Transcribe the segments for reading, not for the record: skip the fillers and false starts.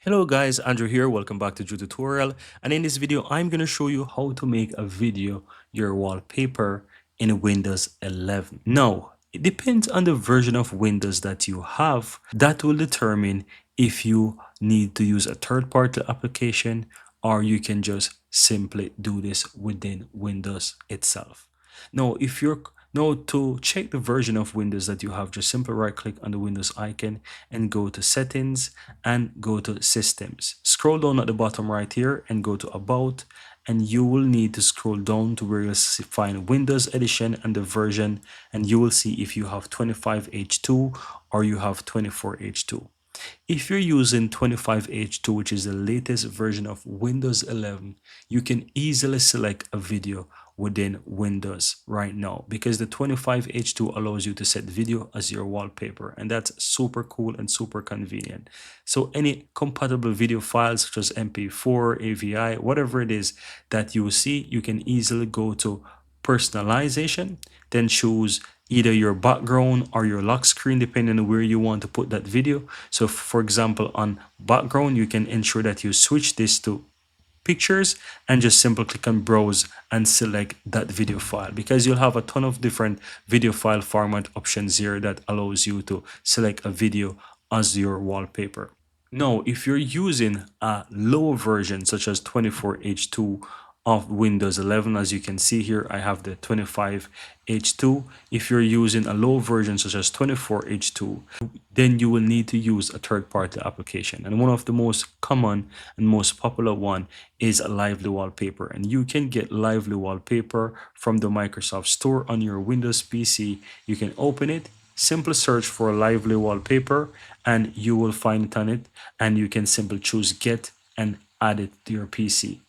Hello guys, Andrew here. Welcome back to Drew Tutorial. And in this video, I'm going to show you how to make a video your wallpaper in Windows 11. Now, it depends on the version of Windows that you have. That will determine if you need to use a third-party application or you can just simply do this within Windows itself. Now, if you're now to check the version of Windows that you have, just simply right click on the Windows icon and go to settings and go to systems. Scroll down at the bottom right here and go to about, and you will need to scroll down to where you'll find Windows Edition and the version, and you will see if you have 25H2 or you have 24H2. If you're using 25H2, which is the latest version of Windows 11, you can easily select a video within Windows right now because the 25H2 allows you to set video as your wallpaper, and that's super cool and super convenient. So any compatible video files such as MP4, AVI, whatever it is that you see, you can easily go to personalization, then choose either your background or your lock screen depending on where you want to put that video. So for example, on background, you can ensure that you switch this to pictures and just simply click on browse and select that video file, because you'll have a ton of different video file format options here that allows you to select a video as your wallpaper. Now, if you're using a low version such as 24H2 of Windows 11, as you can see here, I have the 25H2. If you're using a low version such as 24H2, then you will need to use a third-party application. And one of the most common and most popular one is Lively Wallpaper. And you can get Lively Wallpaper from the Microsoft Store on your Windows PC. You can open it, simply search for Lively Wallpaper, and you will find it on it, and you can simply choose get and add it to your PC.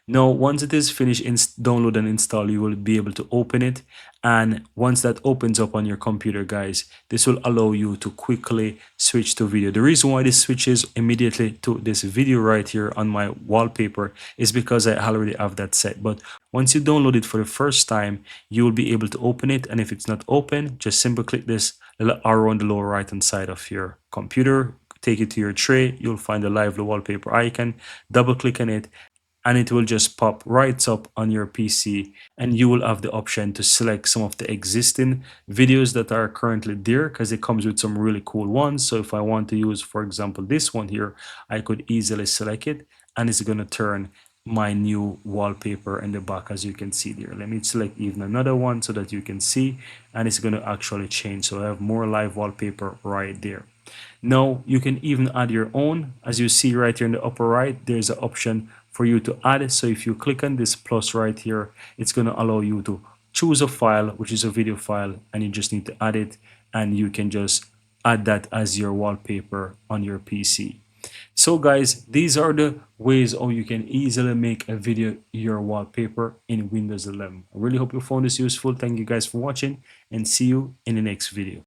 Now, once it is finished download and install, you will be able to open it. And once that opens up on your computer, guys, this will allow you to quickly switch to video. The reason why this switches immediately to this video right here on my wallpaper is because I already have that set. But once you download it for the first time, you will be able to open it. And if it's not open, just simply click this little arrow on the lower right hand side of your computer, take it to your tray. You'll find the Lively Wallpaper icon, double click on it, and it will just pop right up on your PC, and you will have the option to select some of the existing videos that are currently there, because it comes with some really cool ones. So if I want to use, for example, this one here, I could easily select it, and it's going to turn my new wallpaper in the back, as you can see there. Let me select even another one so that you can see, and it's going to actually change. So I have more live wallpaper right there. Now you can even add your own. As you see right here in the upper right, there's an option for you to add it. So if you click on this plus right here, it's going to allow you to choose a file, which is a video file, and you just need to add it, and you can just add that as your wallpaper on your PC. So guys, these are the ways how you can easily make a video your wallpaper in Windows 11. I really hope you found this useful. Thank you guys for watching, and see you in the next video.